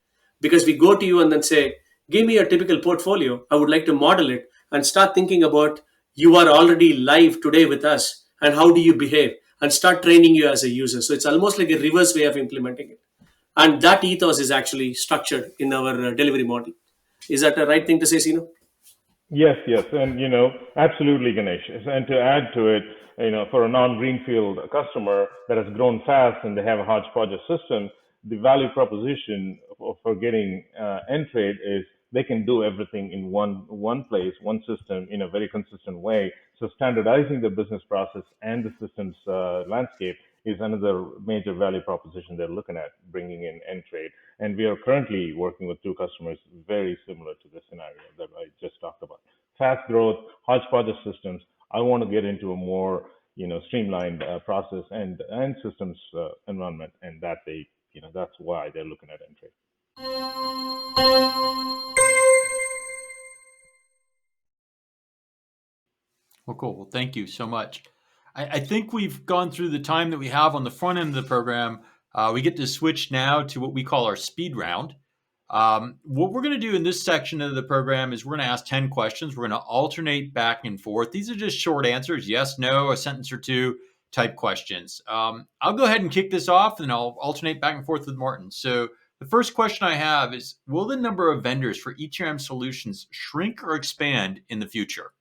because we go to you and then say, give me a typical portfolio. I would like to model it and start thinking about you are already live today with us and how do you behave and start training you as a user. So it's almost like a reverse way of implementing it. And that ethos is actually structured in our delivery model. Is that the right thing to say, Seenu? Yes, yes, and absolutely, Ganesh. And to add to it, for a non-greenfield customer that has grown fast and they have a hodgepodge of system, the value proposition for getting Entrade is they can do everything in one place, one system in a very consistent way. So standardizing the business process and the systems landscape is another major value proposition they're looking at bringing in Entrade. And we are currently working with two customers very similar to the scenario that I just talked about. Fast growth, hodgepodge of systems. I want to get into a more streamlined process and systems environment, and that's why they're looking at Entrade. Well, cool. Well, thank you so much. I think we've gone through the time that we have on the front end of the program. We get to switch now to what we call our speed round. What we're going to do in this section of the program is we're going to ask 10 questions. We're going to alternate back and forth. These are just short answers, yes, no, a sentence or two type questions. I'll go ahead and kick this off, and I'll alternate back and forth with Martin. So the first question I have is, will the number of vendors for ETRM solutions shrink or expand in the future?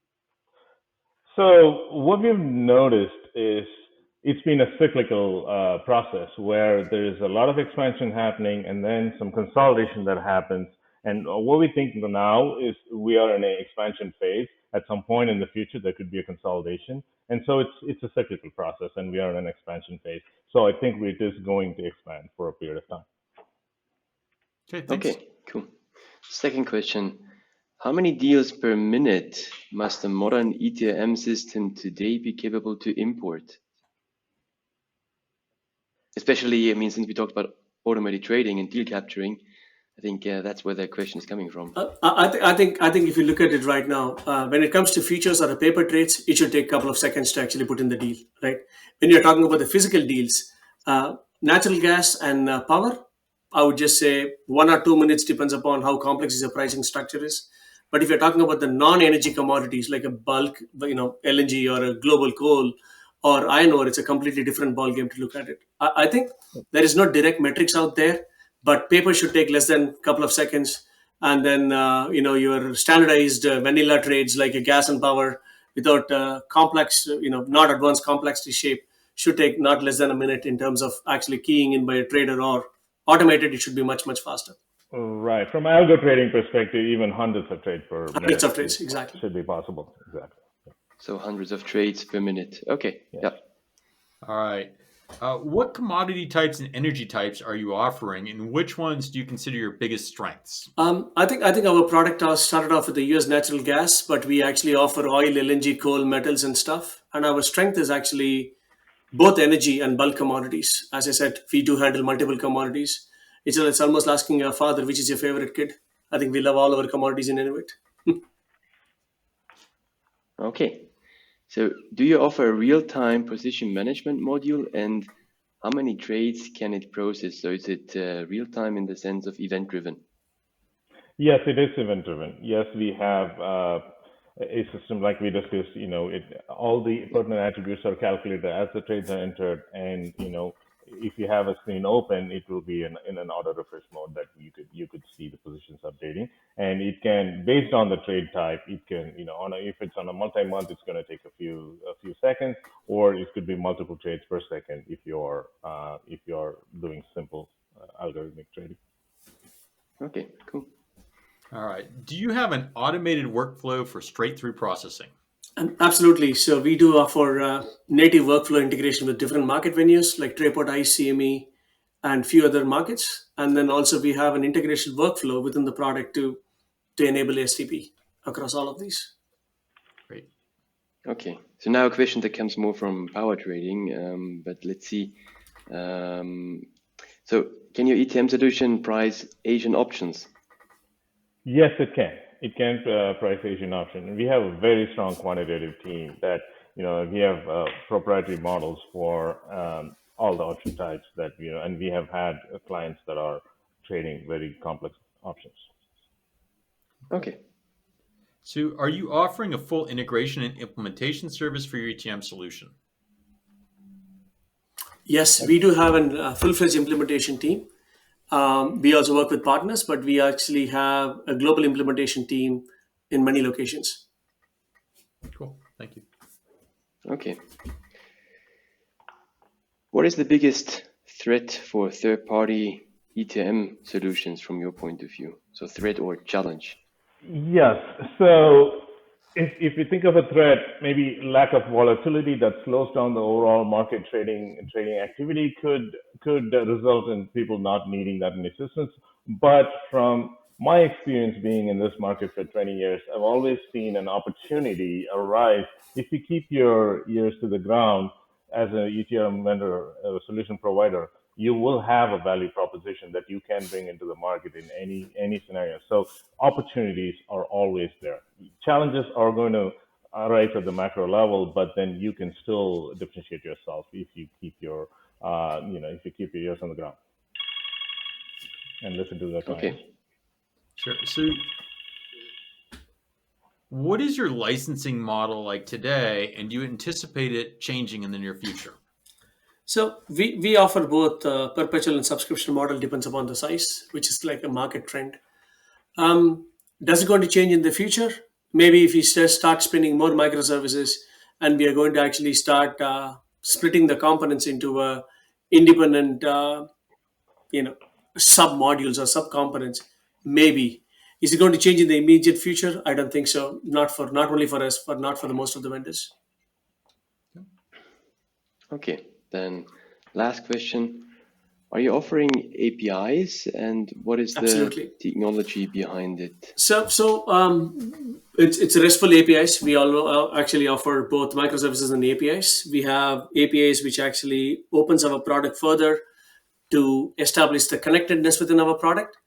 So what we've noticed is it's been a cyclical process where there's a lot of expansion happening and then some consolidation that happens. And what we think now is we are in an expansion phase. At some point in the future, there could be a consolidation. And so it's a cyclical process, and we are in an expansion phase. So I think it is going to expand for a period of time. Okay, thanks. Okay, cool. Second question. How many deals per minute must a modern ETRM system today be capable to import? Especially, since we talked about automated trading and deal capturing, I think that's where the question is coming from. I think if you look at it right now, when it comes to futures or the paper trades, it should take a couple of seconds to actually put in the deal, right? When you're talking about the physical deals, natural gas and power, I would just say 1 or 2 minutes, depends upon how complex the pricing structure is. But if you're talking about the non-energy commodities like a bulk, LNG or a global coal or iron ore, it's a completely different ballgame to look at it. I think there is no direct metrics out there, but paper should take less than a couple of seconds. And then, your standardized vanilla trades like a gas and power without complex, not advanced complexity shape should take not less than a minute in terms of actually keying in by a trader, or automated, it should be much, much faster. Right. From Algo-Trading perspective, even hundreds of trades per minute. Hundreds of trades, exactly. Should be possible. Exactly. So hundreds of trades per minute. Okay. Yeah. All right. What commodity types and energy types are you offering, and which ones do you consider your biggest strengths? I think our product started off with the US natural gas, but we actually offer oil, LNG, coal, metals, and stuff. And our strength is actually both energy and bulk commodities. As I said, we do handle multiple commodities. It's almost asking your father, which is your favorite kid? I think we love all our commodities in Enuit. Okay. So do you offer a real-time position management module, and how many trades can it process? So is it real-time in the sense of event-driven? Yes, it is event-driven. Yes, we have a system like we discussed. All the pertinent attributes are calculated as the trades are entered, and if you have a screen open, it will be in an auto refresh mode that you could see the positions updating, and it can, based on the trade type, it can if it's on a multi-month, it's going to take a few seconds, or it could be multiple trades per second if you're doing simple algorithmic trading. Okay, cool. All right. Do you have an automated workflow for straight-through processing? Absolutely. So we do offer native workflow integration with different market venues like Trayport, ICME, and few other markets. And then also we have an integration workflow within the product to enable STP across all of these. Great. Okay. So now a question that comes more from power trading, but let's see. So can your ETM solution price Asian options? Yes, it can. It can price Asian option. We have a very strong quantitative team that, we have proprietary models for all the option types that, and we have had clients that are trading very complex options. Okay. So are you offering a full integration and implementation service for your ETM solution? Yes, we do have a full-fledged implementation team. We also work with partners, but we actually have a global implementation team in many locations. Cool. Thank you. Okay. What is the biggest threat for third-party ETM solutions from your point of view? So threat or challenge? Yes. So if you think of a threat, maybe lack of volatility that slows down the overall market trading activity could result in people not needing that many systems. But from my experience being in this market for 20 years, I've always seen an opportunity arise if you keep your ears to the ground as an ETRM vendor, a solution provider. You will have a value proposition that you can bring into the market in any scenario. So opportunities are always there. Challenges are going to arise at the macro level, but then you can still differentiate yourself if you keep your if you keep your ears on the ground and listen to the clients. Okay. Sure. So, what is your licensing model like today, and do you anticipate it changing in the near future? So we offer both perpetual and subscription model, depends upon the size, which is like a market trend. Does it going to change in the future? Maybe if we start spinning more microservices and we are going to actually start splitting the components into independent sub modules or sub components, maybe. Is it going to change in the immediate future? I don't think so. Not only for us, but not for the most of the vendors. Okay. Then last question. Are you offering APIs, and what is Absolutely. the technology behind it? So it's RESTful APIs. We all actually offer both microservices and APIs. We have APIs which actually opens our product further to establish the connectedness within our product.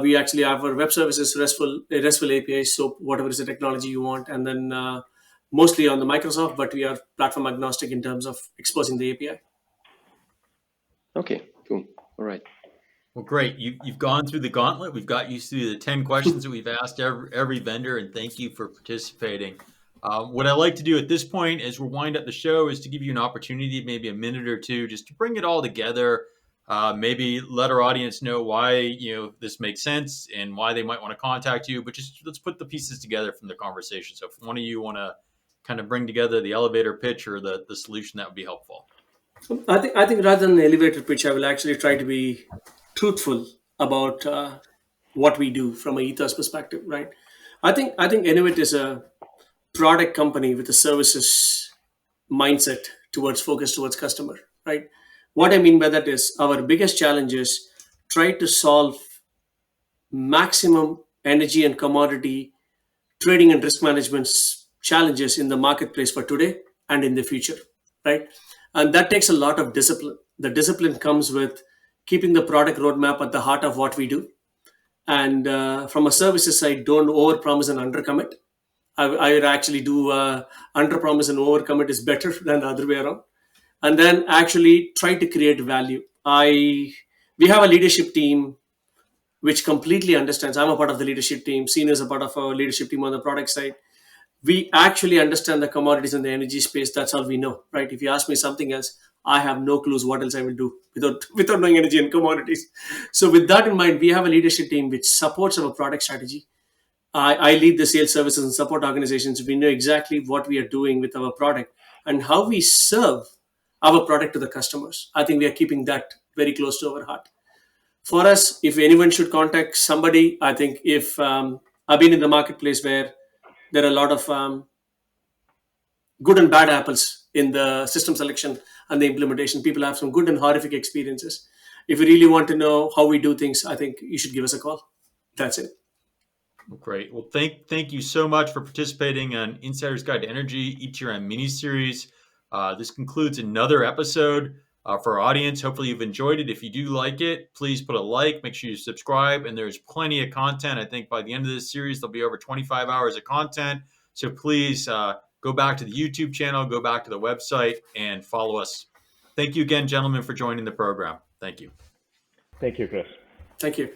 We actually offer web services, RESTful APIs. So whatever is the technology you want, and then mostly on the Microsoft, but we are platform agnostic in terms of exposing the API. Okay, cool. All right. Well, great. You've gone through the gauntlet. We've got you through the 10 questions that we've asked every vendor, and thank you for participating. What I like to do at this point as we wind up the show is to give you an opportunity, maybe a minute or two, just to bring it all together. Maybe let our audience know why this makes sense and why they might want to contact you. But just let's put the pieces together from the conversation. So if one of you want to kind of bring together the elevator pitch or the solution, that would be helpful. I think rather than the elevator pitch, I will actually try to be truthful about what we do from an ethos perspective, right? I think Enuit is a product company with a services mindset focus towards customer, right? What I mean by that is our biggest challenge is try to solve maximum energy and commodity trading and risk management challenges in the marketplace for today and in the future, right? And that takes a lot of discipline. The discipline comes with keeping the product roadmap at the heart of what we do. And from a services side, don't overpromise and undercommit. I would actually do underpromise and overcommit is better than the other way around. And then actually try to create value. We have a leadership team which completely understands. I'm a part of the leadership team. Seenu is a part of our leadership team on the product side. We actually understand the commodities and the energy space. That's all we know, right? If you ask me something else, I have no clues what else I will do without knowing energy and commodities. So with that in mind, we have a leadership team which supports our product strategy. I lead the sales services and support organizations. We know exactly what we are doing with our product and how we serve our product to the customers. I think we are keeping that very close to our heart. For us, if anyone should contact somebody, I think if I've been in the marketplace where there are a lot of good and bad apples in the system selection and the implementation. People have some good and horrific experiences. If you really want to know how we do things, I think you should give us a call. That's it. Great. Well, thank you so much for participating on Insider's Guide to Energy ETRM mini-series. This concludes another episode for our audience. Hopefully you've enjoyed it. If you do like it, please put a like, make sure you subscribe, and there's plenty of content. I think by the end of this series, there'll be over 25 hours of content. So please go back to the YouTube channel, go back to the website, and follow us. Thank you again, gentlemen, for joining the program. Thank you. Thank you, Chris. Thank you.